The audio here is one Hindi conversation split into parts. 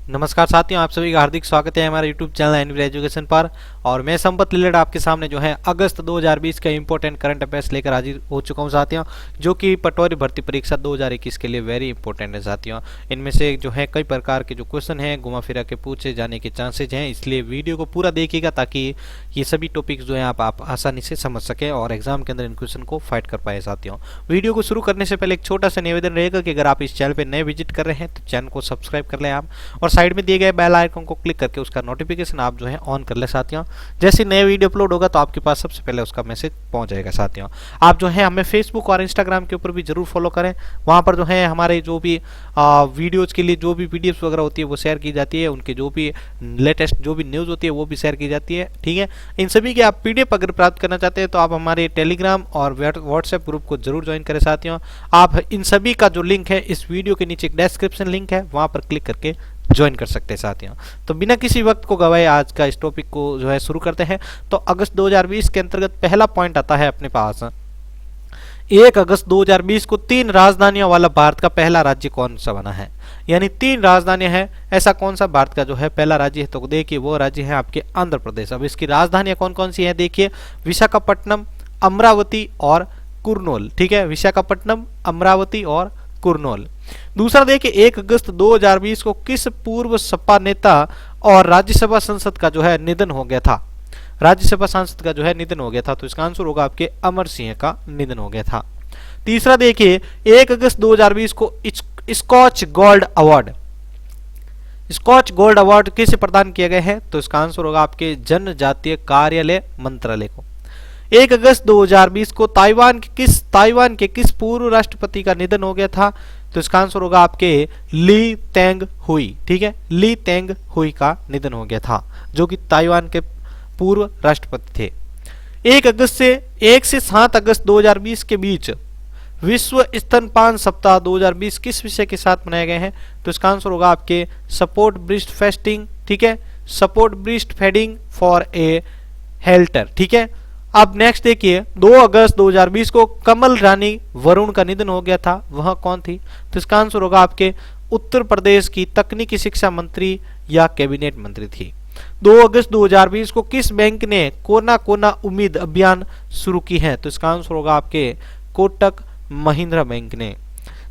नमस्कार साथियों, आप सभी का हार्दिक स्वागत है हमारे YouTube चैनल एनवी एजुकेशन पर। और मैं संपत लिलड़ आपके सामने जो है अगस्त 2020 का इंपॉर्टेंट करंट अफेयर्स लेकर हाजिर हो चुका हूं साथियों, जो कि पटवारी भर्ती परीक्षा 2021 के लिए वेरी इंपॉर्टेंट है साथियों। इनमें से जो है कई प्रकार के जो क्वेश्चन हैं घुमा फिरा के पूछे जाने के चांसेज हैं, इसलिए वीडियो को पूरा देखिएगा ताकि ये सभी टॉपिक्स जो है आप आसानी से समझ सकें और एग्जाम के अंदर इन क्वेश्चन को फाइट कर पाए साथियों। वीडियो को शुरू करने से पहले एक छोटा सा निवेदन रहेगा कि अगर आप इस चैनल पर नए विजिट कर रहे हैं तो चैनल को सब्सक्राइब कर लें आप, और साइड में दिए गए बेल आइकन को क्लिक करके उसका नोटिफिकेशन आप जो है ऑन कर ले साथियों। जैसे नए वीडियो अपलोड होगा तो आपके पास सबसे पहले उसका मैसेज पहुंच जाएगा साथियों। आप जो है हमें फेसबुक और इंस्टाग्राम के ऊपर भी जरूर फॉलो करें। वहां पर जो है हमारे जो भी वीडियोज के लिए जो भी पीडीएफ वगैरह होती है वो शेयर की जाती है, उनके जो भी लेटेस्ट जो भी न्यूज होती है वो भी शेयर की जाती है। ठीक है, इन सभी के आप पीडीएफ अगर प्राप्त करना चाहते हैं तो आप हमारे टेलीग्राम और व्हाट्सएप ग्रुप को जरूर ज्वाइन करें साथियों। आप इन सभी का जो लिंक है इस वीडियो के नीचे एक डिस्क्रिप्शन लिंक है, वहां पर क्लिक करके ज्वाइन कर सकते हैं साथियों। तो बिना किसी वक्त को गवाए आज का इस टॉपिक को जो है शुरू करते हैं। तो अगस्त 2020 के अंतर्गत पहला पॉइंट आता है अपने पास, 1 अगस्त 2020 को 3 राजधानियों वाला भारत का पहला राज्य कौन सा बना है। यानी 3 राजधानियां हैं, ऐसा कौन सा भारत का जो है पहला राज्य है, तो देखिए वो राज्य है आपके आंध्र प्रदेश। अब इसकी राजधानियां कौन कौन सी है, देखिए विशाखापट्टनम, अमरावती और कुर्नूल। ठीक है, विशाखापट्टनम, अमरावती और कुर्नूल। दूसरा देखिए 1 अगस्त 2020 को किस पूर्व सपा नेता और राज्यसभा सांसद का जो है निधन हो गया था। राज्यसभा सांसद का जो है निधन हो गया था, तो इसका आंसर होगा आपके अमर सिंह का निधन हो गया था। तीसरा देखिए 1 अगस्त 2020 को Skoch gold award, Skoch gold award किसे प्रदान किए गए हैं, तो इसका आंसर होगा आपके जनजातीय कार्यालय मंत्रालय को। 1 अगस्त 2020 को ताइवान के किस पूर्व राष्ट्रपति का निधन हो गया था, तो इसका आंसर होगा आपके ली तेंग हुई। ठीक है, ली तेंग हुई का निधन हो गया था, जो कि ताइवान के पूर्व राष्ट्रपति थे। 1 से 7 अगस्त 2020 के बीच विश्व स्तनपान सप्ताह 2020 किस विषय के साथ मनाए गए हैं, तो इसका आंसर होगा आपके सपोर्ट ब्रेस्ट फेस्टिंग। ठीक है, support breast feeding for a helter. ठीक है, अब नेक्स्ट देखिए 2 अगस्त 2020 को कमल रानी वरुण का निधन हो गया था, वह कौन थी, तो इसका आंसर होगा आपके उत्तर प्रदेश की तकनीकी शिक्षा मंत्री या कैबिनेट मंत्री थी। 2 अगस्त 2020 को किस बैंक ने कोना कोना उम्मीद अभियान शुरू की है, तो इसका आंसर होगा आपके कोटक महिंद्रा बैंक ने।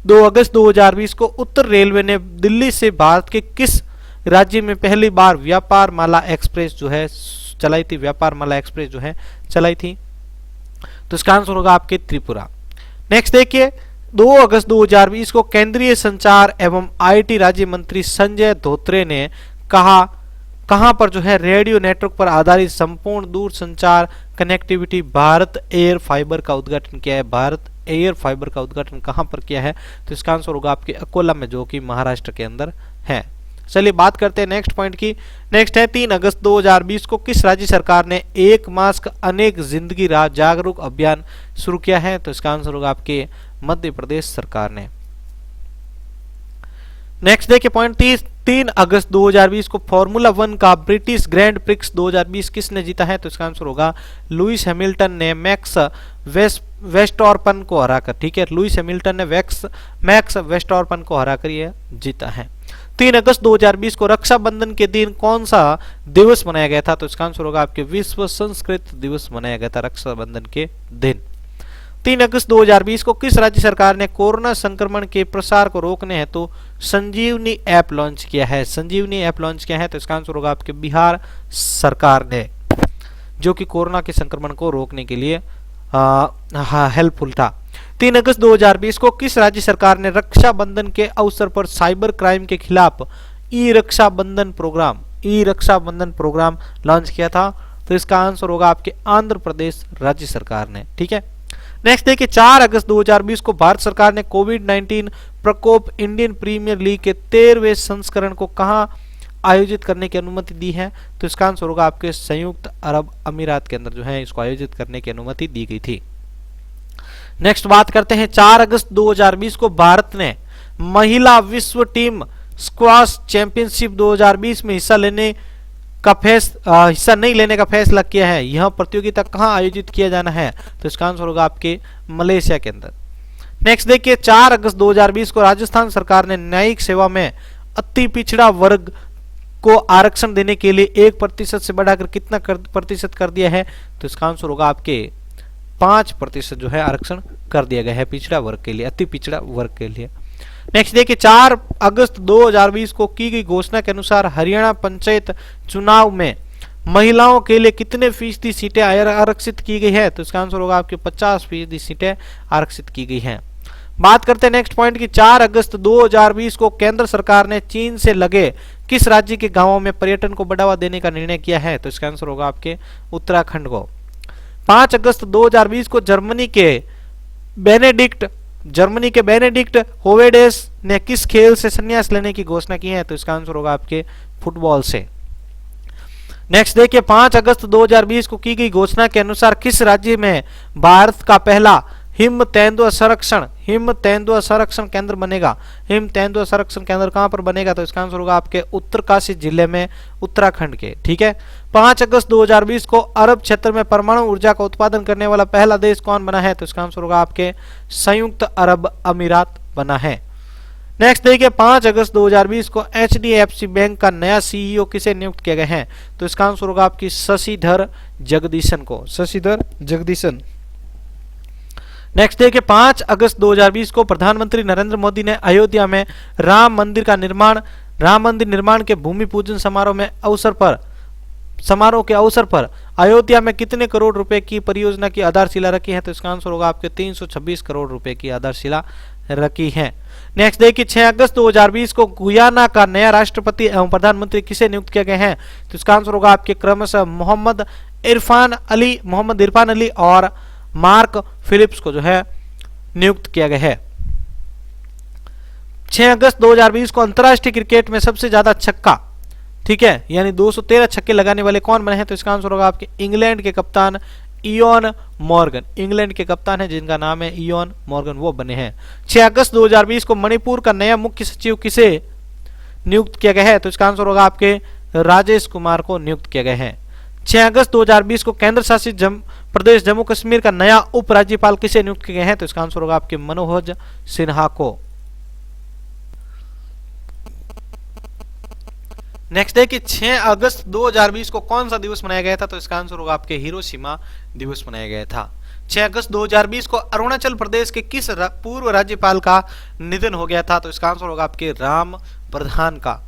2 अगस्त 2020 को उत्तर रेलवे ने दिल्ली से भारत के किस राज्य में पहली बार व्यापार माला एक्सप्रेस जो है चलाई थी, व्यापार माला एक्सप्रेस जो है चलाई थी, तो इसका आंसर होगा आपके त्रिपुरा। नेक्स्ट देखिए 2 अगस्त 2020 को केंद्रीय संचार एवं आईटी राज्य मंत्री संजय धोत्रे ने कहां पर जो है रेडियो नेटवर्क पर आधारित संपूर्ण दूर संचार कनेक्टिविटी भारत एयर फाइबर का उद्घाटन किया है। भारत एयर फाइबर का उद्घाटन कहां पर किया है, तो इसका आंसर होगा आपके अकोला में, जो कि महाराष्ट्र के अंदर है। चलिए बात करते हैं नेक्स्ट पॉइंट की। नेक्स्ट है 3 अगस्त 2020 को किस राज्य सरकार ने एक मास्क अनेक जिंदगी राह जागरूक अभियान शुरू किया है, तो इसका आंसर होगा आपके मध्य प्रदेश सरकार ने। नेक्स्ट देखिए पॉइंट 3 अगस्त 2020 को फॉर्मूला 1 का ब्रिटिश ग्रैंड प्रिक्स 2020 किसने जीता है, तो इसका आंसर होगा लुइस हैमिल्टन ने मैक्स वेस्टरपन को हराकर। ठीक है, लुइस हैमिल्टन ने मैक्स वेस्टरपन को हराकर यह जीता है। 3 अगस्त 2020 को रक्षाबंधन के दिन कौन सा दिवस मनाया गया था, तो इसका आंसर होगा आपके विश्व संस्कृत दिवस मनाया गया था रक्षाबंधन के दिन। 3 अगस्त 2020 को किस राज्य सरकार ने कोरोना संक्रमण के प्रसार को रोकने हेतु संजीवनी ऐप लॉन्च किया है। संजीवनी ऐप लॉन्च किया है, तो इसका आंसर होगा आपके बिहार सरकार ने, जो कि कोरोना के संक्रमण को रोकने के लिए हेल्पफुल था। 3 अगस्त 2020 को किस राज्य सरकार ने रक्षाबंधन के अवसर पर साइबर क्राइम के खिलाफ ई रक्षाबंधन प्रोग्राम लॉन्च किया था, तो इसका आंसर होगा आपके आंध्र प्रदेश राज्य सरकार ने। ठीक है, नेक्स्ट देखिए 4 अगस्त 2020 को भारत सरकार ने कोविड-19 प्रकोप इंडियन प्रीमियर लीग के 13वें संस्करण को कहां आयोजित करने की अनुमति दी है, तो इसका आंसर होगा आपके संयुक्त अरब अमीरात के अंदर जो है इसको आयोजित करने की अनुमति दी गई थी। नेक्स्ट बात करते हैं 4 अगस्त 2020 को भारत ने महिला विश्व टीम स्क्वाश चैंपियनशिप 2020 में हिस्सा नहीं लेने का फैसला किया है। यह प्रतियोगिता कहां आयोजित किया जाना है, तो इसका आंसर होगा आपके मलेशिया के अंदर। नेक्स्ट देखिए 4 अगस्त 2020 को राजस्थान सरकार ने न्यायिक सेवा में अति पिछड़ा वर्ग को आरक्षण देने के लिए 1% से बढ़ाकर कितना प्रतिशत कर दिया है? तो इसका आंसर होगा आपके 5% जो है आरक्षण कर दिया गया है पिछड़ा वर्ग के लिए, अति पिछड़ा वर्ग के लिए। नेक्स्ट देखिए 4 अगस्त 2020 को की गई घोषणा के अनुसार हरियाणा पंचायत चुनाव में महिलाओं के लिए कितने फीसदी सीटें आरक्षित की गई है? तो इसका आंसर होगा आपके 50% सीटें आरक्षित की गई हैं। बात करते हैं नेक्स्ट पॉइंट की 4 अगस्त 2020 को केंद्र सरकार ने चीन से लगे किस राज्य के गांवों में पर्यटन को बढ़ावा देने का निर्णय किया है? तो इसका आंसर होगा आपके उत्तराखंड को। 5 अगस्त 2020 को जर्मनी के बेनेडिक्ट होवेडेस ने किस खेल से संन्यास लेने की घोषणा की है? तो इसका आंसर होगा आपके फुटबॉल से। नेक्स्ट देखिए 5 अगस्त 2020 को की गई घोषणा के अनुसार किस राज्य में भारत का पहला हिम तेंदुआ संरक्षण केंद्र बनेगा? हिम तेंदुआ संरक्षण केंद्र कहां पर बनेगा? तो इसका आंसर होगा आपके उत्तरकाशी जिले में, उत्तराखंड के। ठीक है। 5 अगस्त 2020 को अरब क्षेत्र में परमाणु ऊर्जा का उत्पादन करने वाला पहला देश कौन बना है? तो इसका आंसर होगा आपके संयुक्त अरब अमीरात बना है। नेक्स्ट देखिए 5 अगस्त 2020 को HDFC बैंक का नया CEO किसे नियुक्त किया गया है? तो इसका आंसर होगा आपकी शशिधर जगदीशन को, शशिधर जगदीशन। नेक्स्ट देखिए 5 अगस्त 2020 को प्रधानमंत्री नरेंद्र मोदी ने अयोध्या में राम मंदिर निर्माण के भूमि पूजन समारोह के अवसर पर अयोध्या में कितने करोड़ रुपए की परियोजना की आधारशिला रखी है? तो इसका आंसर होगा आपके 326 करोड़ रुपए की आधारशिला रखी है। नेक्स्ट देखिए 6 अगस्त 2020 को गुयाना का नया राष्ट्रपति एवं प्रधानमंत्री किसे नियुक्त किया गया है? तो इसका आंसर होगा आपके क्रमशः मोहम्मद इरफान अली और मार्क फिलिप्स को जो है नियुक्त किया गया है। 6 अगस्त 2020 को अंतरराष्ट्रीय क्रिकेट में सबसे ज्यादा छक्का, ठीक है, यानी 213 छक्के लगाने वाले कौन बने हैं? तो इसका आंसर होगा आपके इंग्लैंड के कप्तान इयोन मॉर्गन। इंग्लैंड के कप्तान है जिनका नाम है इयोन मॉर्गन, वो बने हैं। 6 अगस्त 2020 को मणिपुर का नया मुख्य सचिव किसे नियुक्त किया गया है? तो इसका आंसर होगा आपके राजेश कुमार को नियुक्त किया गया है। 6 अगस्त 2020 को केंद्र शासित प्रदेश जम्मू कश्मीर का नया उपराज्यपाल किसे नियुक्त किया गया है? तो इसका आंसर होगा आपके मनोज सिन्हा को। नेक्स्ट देखिए 6 अगस्त 2020 को कौन सा दिवस मनाया गया था? तो इसका आंसर होगा आपके हिरोशिमा दिवस मनाया गया था। 6 अगस्त 2020 को अरुणाचल प्रदेश के किस पूर्व राज्यपाल का निधन हो गया था? तो इसका आंसर होगा आपके राम प्रधान का।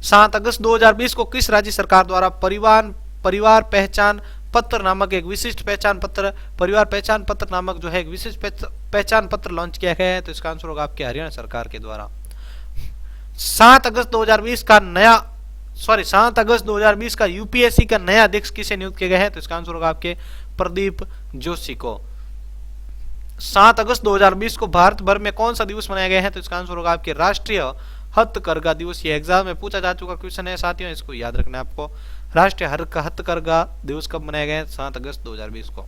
7 अगस्त 2020 को किस राज्य सरकार द्वारा परिवार पहचान पत्र नामक एक विशिष्ट पहचान पत्र नामक जो है एक विशिष्ट पहचान पत्र लॉन्च किया गया है? तो इसका आंसर होगा आपके हरियाणा सरकार के द्वारा। 7 अगस्त 2020 का यूपीएससी का नया अध्यक्ष किसे नियुक्त किया गया है? तो इसका आंसर होगा आपके प्रदीप जोशी को। 7 अगस्त 2020 को भारत भर में कौन सा दिवस मनाया गया है? तो इसका आंसर होगा आपके राष्ट्रीय हथकरघा दिवस। ये एग्जाम में पूछा जा चुका क्वेश्चन है साथियों, इसको याद रखना है आपको। राष्ट्रीय हथकरघा दिवस कब मनाया गया है? 7 अगस्त 2020 को।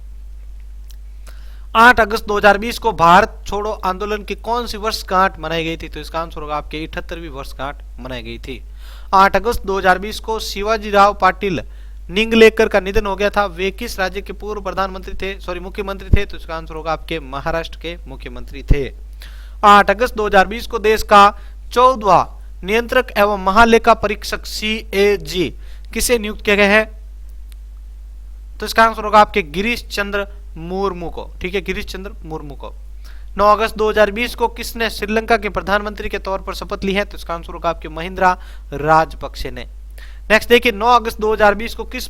8 अगस्त 2020 को भारत छोड़ो आंदोलन की कौन सी वर्षगांठ मनाई गई थी? तो इसका आंसर होगा आपके 78वीं वर्षगांठ मनाई गई थी। 8 अगस्त 2020 को शिवाजीराव पाटिल निंगलेकर का निधन हो गया था। वे किस राज्य के पूर्व मुख्यमंत्री थे? तो इसका आंसर होगा आपके महाराष्ट्र के मुख्यमंत्री थे। 8 अगस्त 2020 को देश का 14वां नियंत्रक एवं महालेखा परीक्षक CAG किसे नियुक्त किया गया है? तो इसका आंसर होगा आपके गिरीश चंद्र मुर्मू को। ठीक है, गिरीश चंद्र मुर्मू को। 9 अगस्त 2020 को किसने श्रीलंका के प्रधानमंत्री के तौर पर शपथ ली है? तो इसका आंसर होगा आपके महिंद्रा राजपक्षे ने। नेक्स्ट देखिए 9 अगस्त 2020 को किस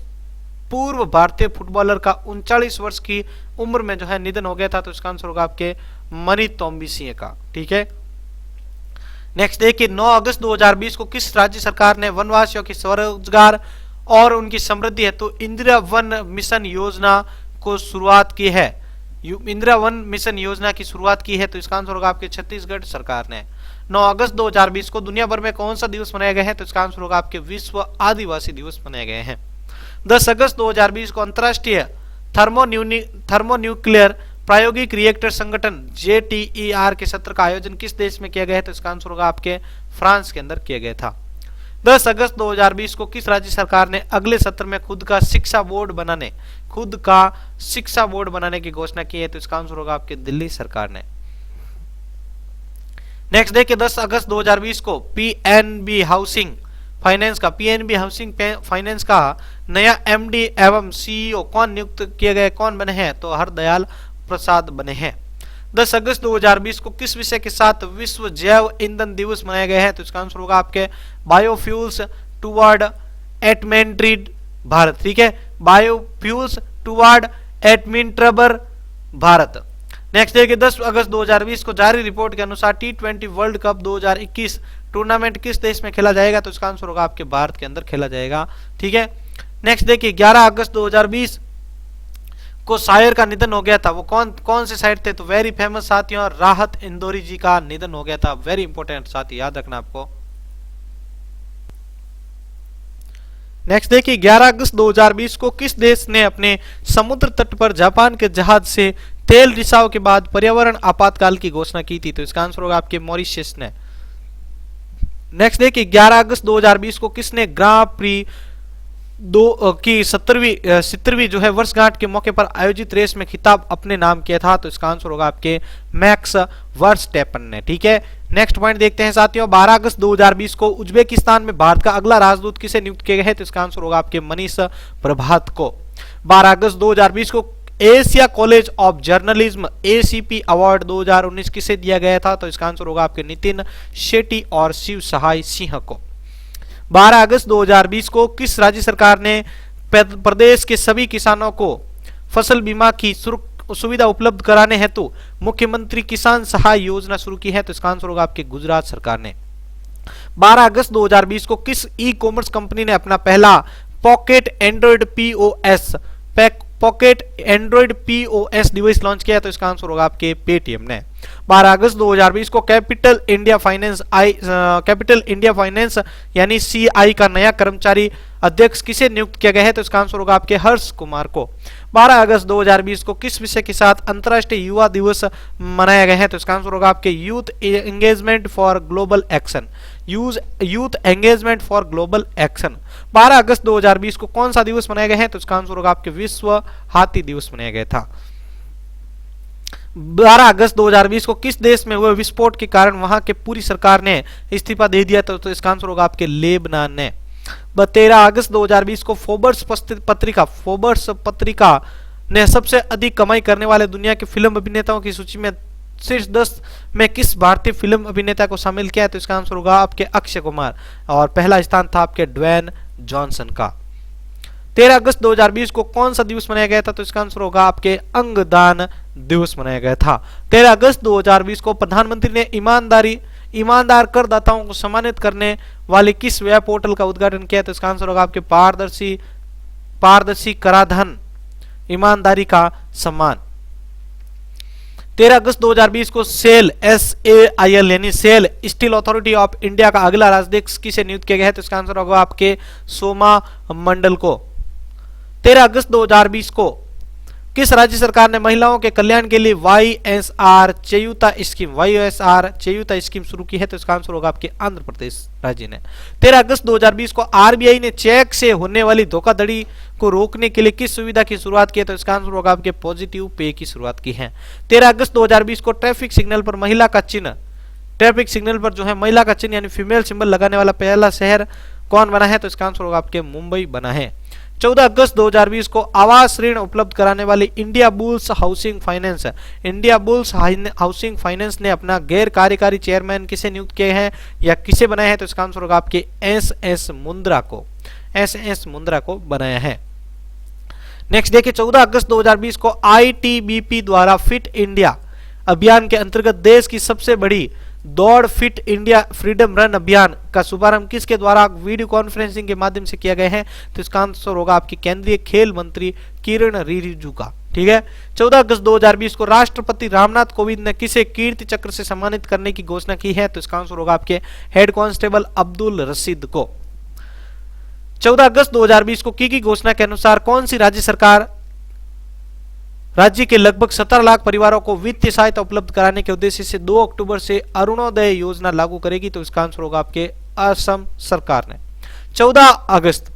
पूर्व भारतीय फुटबॉलर का 39 वर्ष की उम्र में जो है निधन हो गया था? तो इसका आंसर होगा आपके मनी तोम्बी सिंह का। ठीक है। नेक्स्ट देखिए 9 अगस्त 2020 को किस राज्य सरकार ने वनवासियों की स्वरोजगार और उनकी समृद्धि हेतु इंदिरा वन मिशन योजना को शुरुआत की है? इंदिरा वन मिशन योजना की शुरुआत की है? तो इसका आंसर होगा आपके छत्तीसगढ़ सरकार ने। 9 अगस्त 2020 को दुनिया भर में कौन सा दिवस मनाया गया है? तो इसका आंसर होगा आपके विश्व आदिवासी दिवस मनाए गए हैं। 10 अगस्त 2020 को अंतरराष्ट्रीय थर्मोन्यूक्लियर प्रायोगिक रिएक्टर संगठन JTER के सत्र का आयोजन किस देश में किया गया है? तो इसका आंसर होगा आपके फ्रांस के अंदर किया गया था। 10 अगस्त 2020 को किस राज्य सरकार ने अगले सत्र में खुद का शिक्षा बोर्ड बनाने की घोषणा की है? तो इसका आंसर होगा आपके दिल्ली सरकार ने। नेक्स्ट देखिए 10 अगस्त 2020 को PNB हाउसिंग फाइनेंस का, पीएनबी हाउसिंग फाइनेंस का नया एमडी एवं सीईओ कौन नियुक्त किए गए, कौन बने हैं, तो हरदयाल प्रसाद बने हैं। 10 अगस्त 2020 को किस विषय के साथ विश्व जैव ईंधन दिवस मनाया गया है, तो इसका आंसर होगा आपके बायोफ्यूल्स टुवर्ड एटमेंट्रीड भारत। ठीक है, बायोफ्यूल्स टुवर्ड एटमिंट्रबर भारत। नेक्स्ट देखिए 10 अगस्त 2020 को जारी रिपोर्ट के अनुसार T20 वर्ल्ड कप 2021 टूर्नामेंट किस देश में खेला जाएगा, तो इसका आंसर होगा आपके भारत के अंदर खेला जाएगा। ठीक है, नेक्स्ट देखिए 11 अगस्त 2020 को शायर का निधन हो गया था, वो कौन से शायर थे, तो वेरी फेमस साथियों राहत इंदौरी जी का निधन हो गया था। वेरी इंपॉर्टेंट साथी, याद रखना आपको। नेक्स्ट देखिए 11 अगस्त 2020 को किस देश ने अपने समुद्र तट पर जापान के जहाज से तेल रिसाव के बाद पर्यावरण आपातकाल की घोषणा की थी, तो इसका आंसर होगा आपके मॉरिशस ने। नेक्स्ट देखिए 11 अगस्त 2020 को किसने ग्रां प्री की 70वीं जो है वर्षगांठ के मौके पर आयोजित रेस में खिताब अपने नाम किया था, तो इसका आंसर होगा आपके मैक्स वर्स्टैपन ने। ठीक है, नेक्स्ट पॉइंट देखते हैं साथियों 12 अगस्त 2020 को उज्बेकिस्तान में भारत का अगला राजदूत किसे नियुक्त किया गया है, तो इसका आंसर होगा आपके मनीष प्रभात को। 12 अगस्त 2020 को Asia college of journalism ACP award 2019 किसे दिया गया था, तो इसका आंसर होगा आपके नितिन शेट्टी और शिव सहाय सिंह को। 12 अगस्त 2020 को किस राज्य सरकार ने प्रदेश के सभी किसानों को फसल बीमा की सुविधा उपलब्ध कराने हेतु मुख्यमंत्री किसान सहाय योजना शुरू की है, तो इसका आंसर होगा आपके गुजरात सरकार ने। 12 अगस्त 2020 को किस ई कॉमर्स कंपनी ने अपना पहला pocket Android POS device launch किया, तो इसका आंसर होगा आपके पेटीएम ने। 12 अगस्त 2020 को कैपिटल इंडिया फाइनेंस यानी सीआई का नया कर्मचारी अध्यक्ष किसे नियुक्त किया गया है, तो इसका आंसर होगा आपके हर्ष कुमार को। 12 अगस्त 2020 को किस विषय के साथ अंतर्राष्ट्रीय युवा दिवस मनाया गया है, तो इसका आंसर होगा आपके youth engagement for global action. 12 अगस्त 2020 को कौन सा दिवस मनाया गया है, तो इसका आंसर होगा आपके विश्व हाथी दिवस मनाया गया था। 12 अगस्त 2020 को किस देश में हुए विस्फोट के कारण वहां के पूरी सरकार ने इस्तीफा दे दिया, तो इसका आंसर होगा आपके लेबनान ने। 13 अगस्त 2020 को फोर्ब्स पत्रिका ने सबसे अधिक कमाई करने वाले दुनिया के फिल्म अभिनेताओं की सूची में शीर्ष 10 में किस भारतीय फिल्म अभिनेता को शामिल किया है, तो इसका आंसर होगा आपके अक्षय कुमार और पहला स्थान था आपके ड्वेन जॉनसन का। 13 अगस्त 2020 को कौन सा दिवस मनाया गया था, तो इसका आंसर होगा आपके अंगदान दिवस मनाया गया था। 13 अगस्त 2020 को प्रधानमंत्री ने ईमानदार करदाताओं को सम्मानित करने वाले किस वेब पोर्टल का उद्घाटन किया, तो इसका आंसर होगा आपके पारदर्शी कराधान ईमानदारी का सम्मान। 13 अगस्त 2020 को सेल SAIL यानी SAIL steel authority of India का अगला राष्ट्राध्यक्ष किसे नियुक्त किया गया है, तो इसका आंसर होगा आपके सोमा मंडल को। 13 अगस्त 2020 को किस राज्य सरकार ने महिलाओं के कल्याण के लिए YSR चयूता स्कीम शुरू की है, तो इसका आंसर होगा आपके आंध्र प्रदेश राज्य ने। 13 अगस्त 2020 को RBI ने चेक से होने वाली धोखाधड़ी को रोकने के लिए किस सुविधा की शुरुआत की है, तो इसका आंसर होगा आपके पॉजिटिव पे की शुरुआत की है। 13 अगस्त 2020 को ट्रैफिक सिग्नल पर महिला का चिन्ह यानी फीमेल सिंबल लगाने वाला पहला शहर कौन बना है, तो इसका आंसर होगा आपके मुंबई बना है। 14 अगस्त 2020 को आवास ऋण उपलब्ध कराने वाली इंडिया बुल्स हाउसिंग फाइनेंस ने अपना गैर कार्यकारी चेयरमैन किसे नियुक्त किए हैं या किसे बनाया है, तो इसका आंसर होगा आपके एस मुंद्रा को बनाया है। नेक्स्ट देखिए 14 अगस्त 2020 को ITBP द्वारा फिट इंडिया अभियान के अंतर्गत देश की सबसे बड़ी दौड़ फिट इंडिया फ्रीडम रन अभियान का शुभारंभ किसके द्वारा वीडियो कॉन्फ्रेंसिंग के माध्यम से किया गया है, तो इसका आंसर होगा आपकी केंद्रीय खेल मंत्री किरण रिजिजू का। ठीक है, 14 अगस्त 2020 को राष्ट्रपति रामनाथ कोविंद ने किसे कीर्ति चक्र से सम्मानित करने की घोषणा की है, तो इसका आंसर होगा आपके हेड कांस्टेबल अब्दुल रशीद को। 14 अगस्त 2020 को की घोषणा के अनुसार कौन सी राज्य सरकार राज्य के लगभग 17 लाख परिवारों को वित्तीय सहायता उपलब्ध कराने के उद्देश्य से 2 अक्टूबर से अरुणोदय योजना लागू करेगी, तो इसका आंसर होगा आपके असम सरकार ने। 14 अगस्त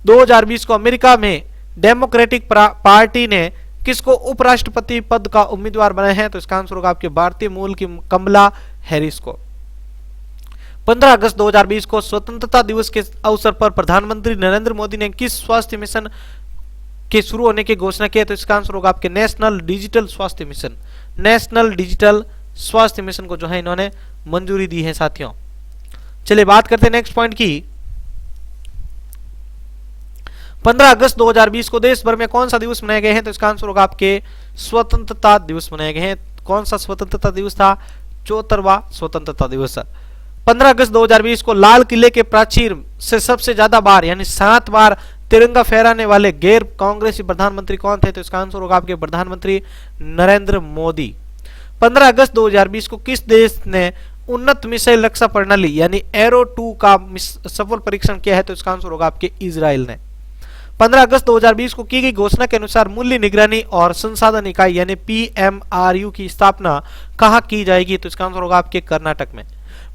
2020 को अमेरिका में डेमोक्रेटिक पार्टी ने किसको उपराष्ट्रपति पद का उम्मीदवार बनाया है, तो इसका आंसर होगा आपके भारतीय मूल की कमला हैरिस को। 15 अगस्त 2020 को स्वतंत्रता दिवस के अवसर पर प्रधानमंत्री नरेंद्र मोदी ने किस स्वास्थ्य मिशन के शुरू होने की घोषणा की है? तो इसका आंसर होगा आपके नेशनल डिजिटल स्वास्थ्य मिशन। नेशनल डिजिटल स्वास्थ्य मिशन को जो है इन्होंने मंजूरी दी है साथियों। चलिए बात करते हैं नेक्स्ट पॉइंट की। 15 अगस्त 2020 को देश भर में कौन सा दिवस मनाए गए हैं? तो इसका आंसर होगा आपके स्वतंत्रता दिवस मनाए गए हैं। कौन सा स्वतंत्रता दिवस था? 74वां स्वतंत्रता दिवस। 15 अगस्त 2020 को लाल किले के प्राचीर से सबसे ज्यादा बार यानी 7 बार तिरंगा फहराने वाले गैर कांग्रेसी प्रधानमंत्री कौन थे? तो इसका आंसर होगा आपके प्रधानमंत्री नरेंद्र मोदी। 15 अगस्त 2020 को किस देश ने उन्नत मिसाइल रक्षा प्रणाली यानी एरो 2 का सफल परीक्षण किया है? तो इसका आंसर होगा आपके इजराइल ने। 15 अगस्त 2020 को की गई घोषणा के अनुसार मूल्य निगरानी और संसाधन इकाई यानी PMRU की स्थापना कहां की जाएगी? तो इसका आंसर होगा आपके कर्नाटक में।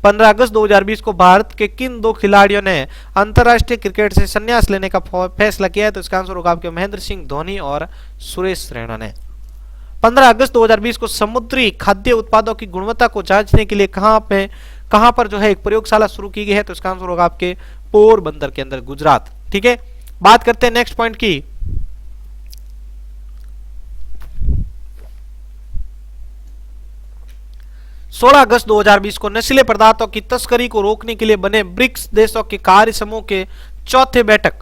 15 अगस्त 2020 को भारत के किन 2 खिलाड़ियों ने अंतरराष्ट्रीय क्रिकेट से संन्यास लेने का फैसला किया है? तो इसका आंसर होगा आपके महेंद्र सिंह धोनी और सुरेश रैना ने। 15 अगस्त 2020 को समुद्री खाद्य उत्पादों की गुणवत्ता को जांचने के लिए कहां पर जो है एक प्रयोगशाला शुरू की गई है? तो इसका आंसर होगा आपके पोरबंदर के अंदर, गुजरात। ठीक है, बात करते हैं नेक्स्ट पॉइंट की। सोलह अगस्त 2020 को नशीले पदार्थों की तस्करी को रोकने के लिए बने ब्रिक्स देशों के कार्य समूह के चौथे बैठक,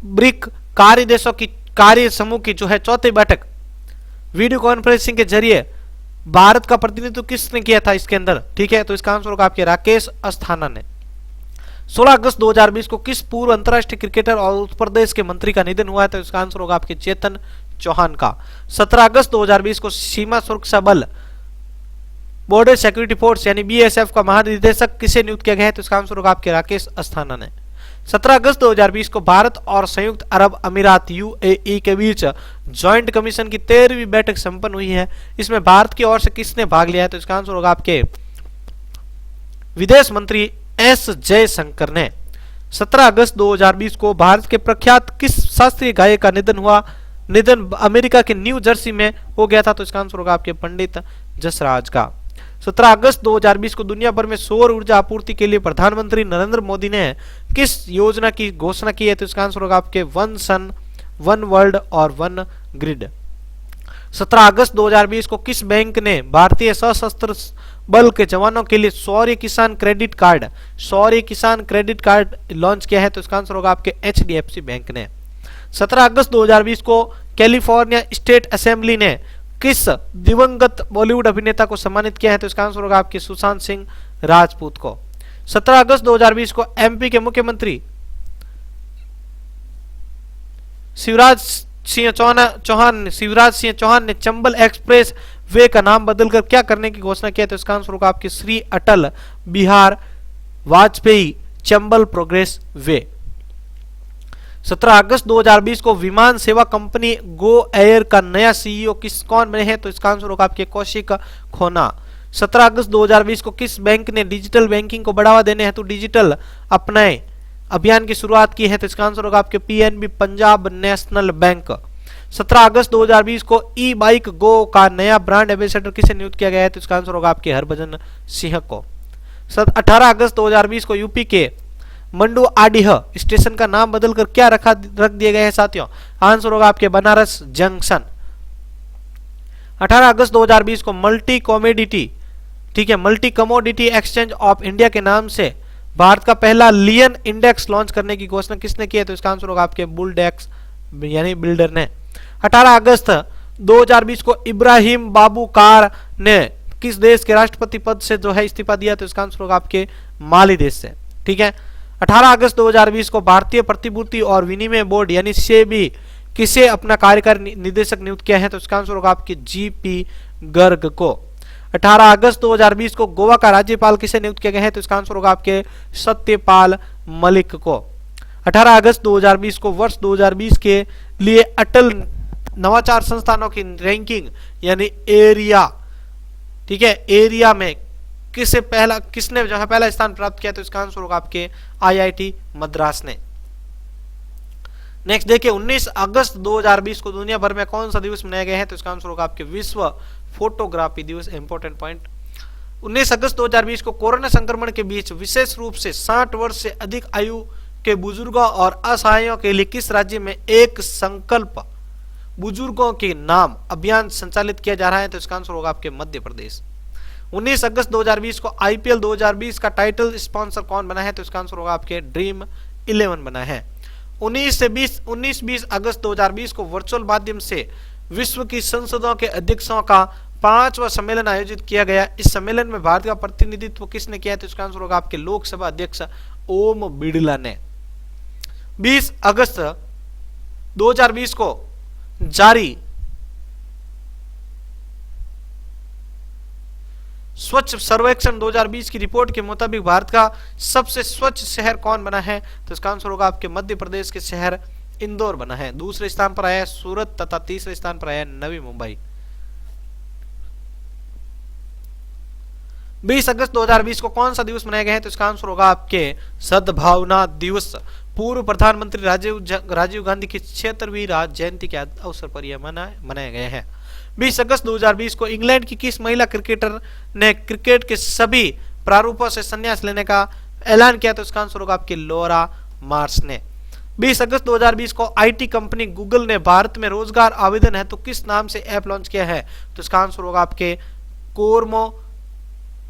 ब्रिक कार्य देशों की कार्य समूह की जो है चौथी बैठक वीडियो कॉन्फ्रेंसिंग के जरिए भारत का प्रतिनिधित्व किसने किया था इसके अंदर? ठीक है, तो इसका आंसर होगा आपके राकेश अस्थाना ने। 16 अगस्त 2020 को किस पूर्व अंतरराष्ट्रीय क्रिकेटर और उत्तर प्रदेश के मंत्री का निधन हुआ है? तो इसका आंसर होगा आपके चेतन चौहान का। 17 अगस्त 2020 को सीमा सुरक्षा बल बॉर्डर सिक्योरिटी फोर्स यानी BSF का महानिदेशक किसे नियुक्त किया गया है? तो इसका आंसर होगा आपके राकेश अस्थाना ने। 17 अगस्त 2020 को भारत और संयुक्त अरब अमीरात UAE के बीच ज्वाइंट कमीशन की 13वीं बैठक संपन्न हुई है। इसमें भारत की ओर से किसने भाग लिया है? तो इसका आंसर होगा आपके विदेश मंत्री S जयशंकर ने। 17 अगस्त 2020 को भारत के प्रख्यात किस शास्त्रीय गायक का निधन अमेरिका के न्यू जर्सी में हो गया था? तो इसका आंसर होगा आपके पंडित जसराज का। 17 अगस्त 2020 को दुनिया भर में सौर ऊर्जा आपूर्ति के लिए प्रधानमंत्री नरेंद्र मोदी ने किस योजना की घोषणा की है? तो इसका आंसर होगा आपके वन सन, वन वर्ल्ड और वन ग्रिड। 17 अगस्त 2020 को किस बैंक ने भारतीय सशस्त्र बल के जवानों के लिए शौर्य किसान क्रेडिट कार्ड लॉन्च किया है? तो इसका आंसर होगा आपके HDFC बैंक ने। 17 अगस्त 2020 को कैलिफोर्निया स्टेट असेंबली ने किस दिवंगत बॉलीवुड अभिनेता को सम्मानित किया है? तो इसका आंसर होगा आपके सुशांत सिंह राजपूत को। 17 अगस्त 2020 को MP के मुख्यमंत्री शिवराज सिंह चौहान ने चंबल एक्सप्रेस वे का नाम बदलकर क्या करने की घोषणा की है? तो इसका आंसर होगा आपके श्री अटल बिहार वाजपेयी चंबल प्रोग्रेस वे। 17 अगस्त 2020 को विमान सेवा कंपनी गो एयर का नया CEO कौन बने हैं? तो इसका आंसर होगा आपके कौशिक खोना। 17 अगस्त 2020 को किस बैंक ने डिजिटल बैंकिंग को बढ़ावा देने हेतु डिजिटल अपनाए अभियान की शुरुआत की है? तो इसका आंसर होगा आपके PNB पंजाब नेशनल बैंक। 17 अगस्त 2020 को ई बाइक गो का नया ब्रांड एम्बेसडर किसे नियुक्त किया गया है? तो इसका आंसर होगा आपके हरभजन सिंह को। 18 अगस्त 2020 को यूपी के मंडू आडीह स्टेशन का नाम बदलकर क्या रख दिया गया है साथियों? आंसर होगा आपके बनारस जंक्शन। 18 अगस्त 2020 को multi commodity exchange of India के नाम से भारत का पहला लियन इंडेक्स लॉन्च करने की घोषणा किसने की है? तो इसका आंसर होगा आपके बुलडेक्स यानी बिल्डर ने। 18 अगस्त 2020 को इब्राहिम बाबूकार ने किस देश के राष्ट्रपति पद से जो है इस्तीफा दिया? तो इसका आंसर होगा आपके माली देश से। ठीक है, 18 अगस्त 2020 को भारतीय प्रतिभूति और विनिमय बोर्ड यानी सेबी किसे अपना कार्यकारी निदेशक नियुक्त किया है? तो इसका आंसर होगा आपके GP गर्ग को। 18 अगस्त 2020 को गोवा का राज्यपाल किसे नियुक्त किया गया है? तो इसका आंसर होगा आपके सत्यपाल मलिक को। 18 अगस्त 2020 को वर्ष 2020 के लिए अटल नवाचार संस्थानों की रैंकिंग यानी एरिया, ठीक है, एरिया में किसने जो है पहला स्थान प्राप्त किया? तो इसका आंसर होगा आपके IIT मद्रास ने। नेक्स्ट देखिए, 19 अगस्त 2020 को दुनिया भर में कौन सा दिवस मनाया गया है? तो इसका आंसर होगा आपके विश्व फोटोग्राफी दिवस। Important point. 19 अगस्त 2020 को कोरोना संक्रमण के बीच विशेष रूप से 60 वर्ष से अधिक आयु के बुजुर्गों और असहायों के लिए किस राज्य में एक संकल्प बुजुर्गों के नाम अभियान संचालित किया जा रहा है? तो इसका आंसर होगा आपके मध्य प्रदेश। 19 अगस्त 2020 को आईपीएल 2020 का टाइटल स्पॉन्सर कौन बना है? तो इसका आंसर होगा आपके ड्रीम 11 बना है। 19-20 अगस्त 2020 को वर्चुअल माध्यम से विश्व की संसदों के अध्यक्षों का 5वां सम्मेलन आयोजित किया गया। इस सम्मेलन में भारत का प्रतिनिधित्व किसने किया? तो इसका आंसर होगा आपके लोकसभा अध्यक्ष ओम बिड़ला ने। 20 अगस्त 2020 को जारी स्वच्छ सर्वेक्षण 2020 की रिपोर्ट के मुताबिक भारत का सबसे स्वच्छ शहर कौन बना है? तो इसका आंसर होगा आपके मध्य प्रदेश के शहर इंदौर बना है। दूसरे स्थान पर आया सूरत तथा तीसरे स्थान पर आया नवी मुंबई। 20 अगस्त 2020 को कौन सा दिवस मनाया गया है? तो इसका आंसर होगा आपके सद्भावना दिवस। पूर्व प्रधानमंत्री राजीव गांधी की 76वीं जयंती के अवसर पर यह मनाया गया है। 20 अगस्त 2020 को इंग्लैंड की किस महिला क्रिकेटर ने क्रिकेट के सभी प्रारूपों से संन्यास लेने का ऐलान किया? तो इसका आंसर होगा आपकी लोरा मार्श ने। 20 अगस्त 2020 को आईटी कंपनी गूगल ने भारत में रोजगार आवेदन है तो किस नाम से ऐप लॉन्च किया है? तो इसका आंसर होगा आपके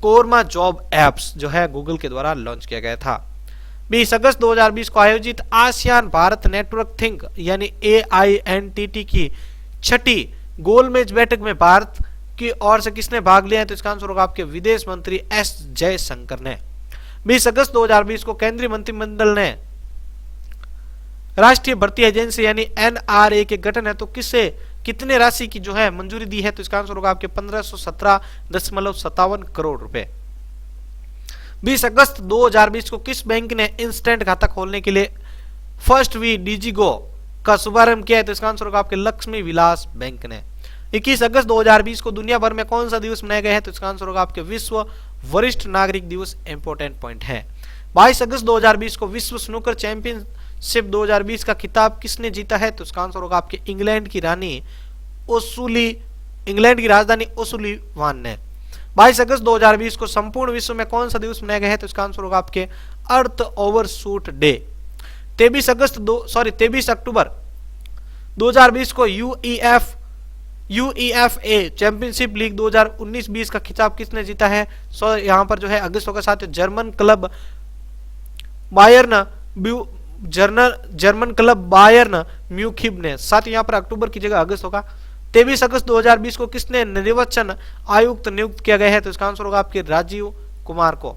कोरमा जॉब एप्स जो है गूगल के द्वारा लॉन्च किया गया था। 20 अगस्त 2020 को आयोजित आसियान भारत नेटवर्क थिंक यानी AINTT की 6ठी गोलमेज बैठक में भारत की ओर से किसने भाग लिया है? तो इसका आंसर होगा आपके विदेश मंत्री S जयशंकर ने। 20 अगस्त 2020 को केंद्रीय मंत्रिमंडल ने राष्ट्रीय भर्ती एजेंसी यानी NRA के गठन है तो किसे कितने राशि की जो है मंजूरी दी है? तो इसका आंसर होगा आपके 1517.57 करोड़ रुपए। 20 अगस्त 2020 को किस बैंक ने इंस्टेंट खाता खोलने के लिए फर्स्ट वी डिजिगो का शुभारंभ किया है? तो इसका आंसर होगा आपके लक्ष्मी विलास बैंक ने। 21 अगस्त 2020 को दुनिया भर में कौन सा दिवस मनाया गया है? तो इसका आंसर होगा आपके विश्व वरिष्ठ नागरिक दिवस। इंपोर्टेंट पॉइंट है। 22 अगस्त 2020 को विश्व स्नूकर चैंपियनशिप 2020 का खिताब किसने जीता है? तो इसका आंसर होगा आपके इंग्लैंड की राजधानी ओसुलीवान ने। 22 अगस्त 2020 को संपूर्ण विश्व में कौन सा दिवस मनाया गया है? तो इसका आंसर होगा आपके अर्थ ओवरशूट डे। 23 अक्टूबर 2020 को UEFA चैंपियनशिप लीग 2019-20 का खिताब किसने जीता है? यहां पर जो है अगस्त होगा साथ जर्मन क्लब बायर्न म्यूनिख ने। साथ यहां पर अक्टूबर की जगह अगस्त होगा। 23 अगस्त 2020 को किसने निर्वाचन आयुक्त नियुक्त किया गया है? तो इसका आंसर होगा आपके राजीव कुमार को।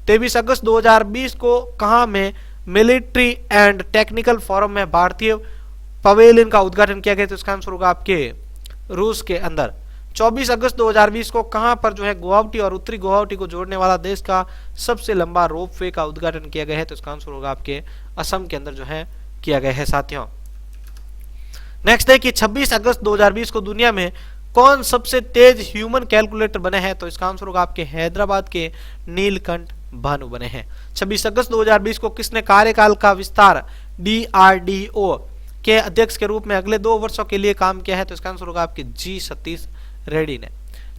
23 अगस्त 2020 को कहां में मिलिट्री एंड टेक्निकल फोरम में भारतीय पवेलियन का उद्घाटन किया गया? तो इसका आंसर होगा आपके रूस के अंदर। 24 अगस्त 2020 को कहां पर जो है गुवाहाटी और उत्तरी गुवाहाटी को जोड़ने वाला देश का सबसे लंबा रोपवे का उद्घाटन किया गया है? तो इसका आंसर होगा आपके असम के अंदर जो है किया गया है साथियों। नेक्स्ट है कि 26 अगस्त 2020 को दुनिया में कौन सबसे तेज ह्यूमन कैलकुलेटर बने हैं? तो इसका आंसर होगा आपके हैदराबाद के नीलकंठ भानु बने हैं। 26 अगस्त 2020 को किसने कार्यकाल का विस्तार DRDO के अध्यक्ष के रूप में अगले 2 वर्षों के लिए काम किया है? तो इसका आंसर होगा आपके G सतीश रेड्डी ने।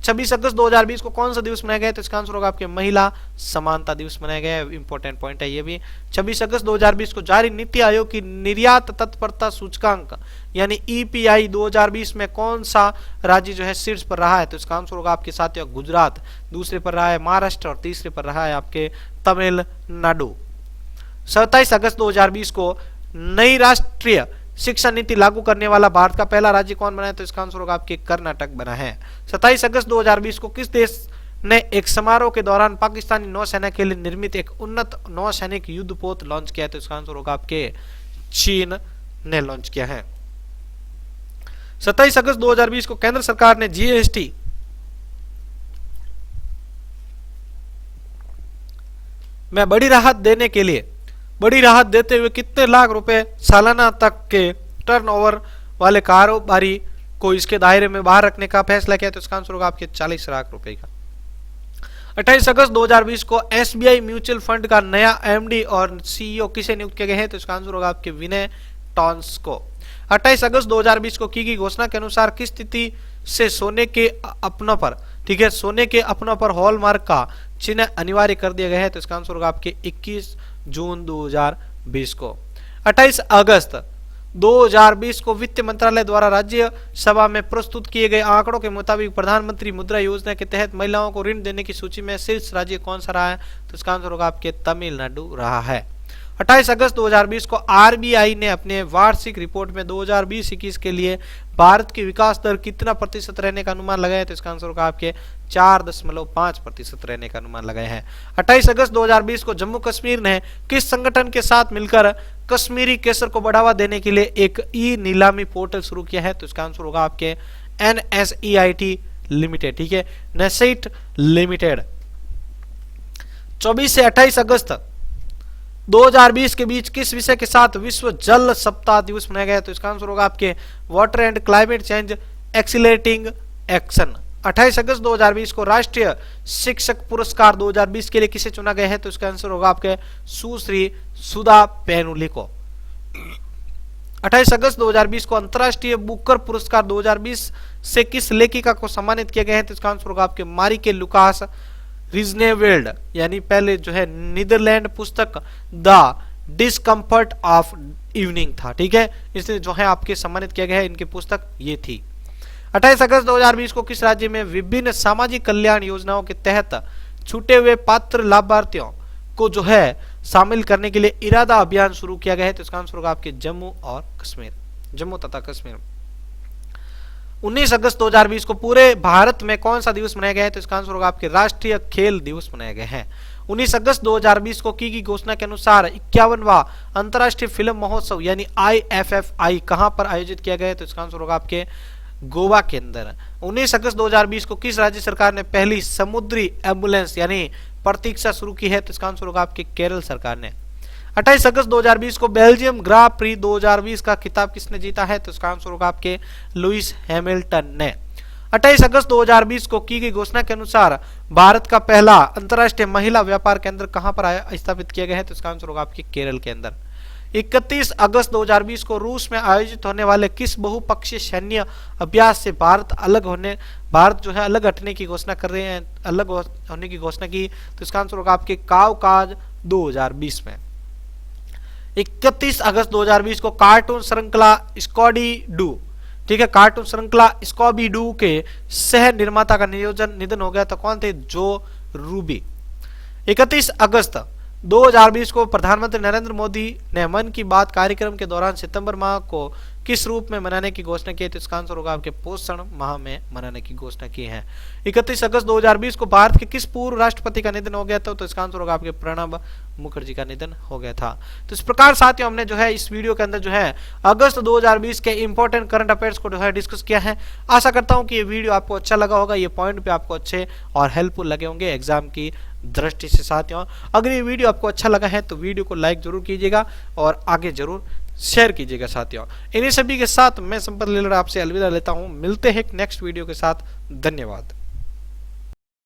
26 अगस्त 2020 को कौन सा दिवस मनाया गया है? तो इसका आंसर होगा आपके महिला समानता दिवस मनाया गया है। इंपॉर्टेंट पॉइंट है ये भी। 26 अगस्त 2020 को जारी नीति आयोग की निर्यात तत्परता सूचकांक यानी EPI 2020 में कौन सा राज्य जो है शीर्ष पर रहा है? तो इसका आंसर होगा आपके साथियों गुजरात, दूसरे पर रहा है महाराष्ट्र और तीसरे पर रहा है आपके तमिलनाडु। 27 अगस्त 2020 को नई राष्ट्रीय शिक्षा नीति लागू करने वाला भारत का पहला राज्य कौन बना है? तो इसका आंसर होगा आपके कर्नाटक बना है। 27 अगस्त 2020 को किस देश ने एक समारोह के दौरान पाकिस्तानी नौसेना के लिए निर्मित एक उन्नत नौसैनिक युद्धपोत लॉन्च किया है? तो इसका आंसर होगा आपके चीन ने लॉन्च किया है। 27 अगस्त 2020 को केंद्र सरकार ने GST में बड़ी राहत देते हुए कितने लाख रुपए सालाना तक के टर्नओवर वाले कारोबारी को इसके दायरे में बाहर रखने का फैसला किया? तो इसका आंसर होगा आपके 40 लाख रुपए का। 28 अगस्त 2020 को SBI म्यूचुअल फंड का नया MD और CEO किसे नियुक्त किया गया है? तो इसका आंसर होगा आपके विनय टॉन्स को। 28 अगस्त 2020 को की गई घोषणा के अनुसार किस स्थिति से सोने के अपनों पर ठीक है, सोने के अपनों पर हॉलमार्क का चिन्ह अनिवार्य कर दिया गया है। तो इसका आंसर होगा आपके 21 जून 2020 को। 28 अगस्त 2020 को वित्त मंत्रालय द्वारा राज्य सभा में प्रस्तुत किए गए आंकड़ों के मुताबिक प्रधानमंत्री मुद्रा योजना के तहत महिलाओं को ऋण देने की सूची में शीर्ष राज्य कौन सा रहा है? तो इसका आंसर होगा आपके तमिलनाडु रहा है। 28 अगस्त 2020 को आरबीआई ने अपने वार्षिक रिपोर्ट में 2020-21 के लिए भारत की विकास दर कितना प्रतिशत रहने का अनुमान लगाया? तो इसका आंसर होगा आपके 4.5% रहने का अनुमान लगाया है। 28 अगस्त 2020 को जम्मू कश्मीर ने किस संगठन के साथ मिलकर कश्मीरी केसर को बढ़ावा देने के लिए एक ई नीलामी पोर्टल शुरू किया है? तो इसका आंसर होगा आपके NSEIT लिमिटेड, ठीक है, नेसेट लिमिटेड। 24 से 28 अगस्त 2020 के बीच किस विषय के साथ विश्व जल सप्ताह दिवस मनाया गया? तो इसका आंसर होगा आपके water and climate change accelerating action. 28 अगस्त 2020 को राष्ट्रीय शिक्षक पुरस्कार 2020 के लिए किसे चुना गया है? तो इसका आंसर होगा आपके सुश्री सुधा पेनुली को। 28 अगस्त 2020 को अंतर्राष्ट्रीय बुकर पुरस्कार 2020 से किस लेखिका को सम्मानित किया गया है? तो इसका आंसर होगा आपके मारिके लुकास रिजनेवेल्ड, यानी पहले जो है नीदरलैंड पुस्तक द डिस्कम्फर्ट ऑफ इवनिंग था, ठीक है, इसलिए जो है आपके सम्मानित किया गया है, इनकी पुस्तक ये थी। 28 अगस्त 2020 को किस राज्य में विभिन्न सामाजिक कल्याण योजनाओं के तहत छूटे हुए पात्र लाभार्थियों को जो है शामिल करने के लिए इरादा अभियान शुरू किया गया है? तो इसका आंसर होगा आपके जम्मू और कश्मीर, जम्मू तथा कश्मीर। 19 अगस्त 2020 को पूरे भारत में कौन सा दिवस मनाया गया है? तो इसका आंसर होगा आपके राष्ट्रीय खेल दिवस मनाया गया है। 19 अगस्त 2020 को की घोषणा के अनुसार 51वां अंतर्राष्ट्रीय फिल्म महोत्सव यानी IFFI कहां पर आयोजित किया गया है? तो इसका आंसर होगा आपके गोवा के अंदर। 19 अगस्त 2020 को किस राज्य सरकार ने पहली समुद्री एम्बुलेंस यानी प्रतीक्षा शुरू की है? तो इसका आंसर होगा आपके केरल सरकार ने। 28 अगस्त 2020 को बेल्जियम ग्रां प्री 2020 का खिताब किसने जीता है? तो इसका आंसर होगा आपके लुइस हैमिल्टन ने। 28 अगस्त 2020 को की गई घोषणा के अनुसार भारत का पहला अंतर्राष्ट्रीय महिला व्यापार केंद्र कहां पर स्थापित किया गया है? तो इसका आंसर होगा आपके केरल के अंदर। 31 अगस्त 2020 को रूस में आयोजित होने वाले किस बहुपक्षीय सैन्य अभ्यास से भारत जो है अलग हटने की घोषणा कर रहे हैं, अलग होने की घोषणा की? तो इसका आंसर होगा आपके काउकाज 2020 में। 31 अगस्त 2020 को कार्टून श्रृंखला स्कॉडी डू, ठीक है, कार्टून श्रृंखला स्कॉबी डू के सह निर्माता का निधन हो गया। तो कौन थे? जो रूबी। 31 अगस्त 2020 को प्रधानमंत्री नरेंद्र मोदी ने मन की बात कार्यक्रम के दौरान सितंबर माह को किस रूप में मनाने की घोषणा की है? तो इसका आंसर होगा आपके पोषण माह में मनाने की घोषणा की है। 31 अगस्त 2020 को भारत के किस पूर्व राष्ट्रपति का निधन हो गया था? तो इसका आंसर होगा आपके प्रणब मुखर्जी का निधन हो गया था। तो इस प्रकार साथियों हमने जो है इस वीडियो के अंदर जो है अगस्त 2020 के इंपॉर्टेंट करंट अफेयर्स को जो है डिस्कस किया है। आशा करता हूं कि ये वीडियो आपको अच्छा लगा होगा, ये पॉइंट पे आपको अच्छे और हेल्पफुल लगे होंगे एग्जाम की दृष्टि से। साथियों अगर ये वीडियो आपको अच्छा लगा है तो वीडियो को लाइक जरूर कीजिएगा और आगे जरूर शेयर कीजिएगा। साथियों इन्हीं सभी के साथ मैं संपत लीलड़ आपसे अलविदा लेता हूं। मिलते हैं एक नेक्स्ट वीडियो के साथ। धन्यवाद।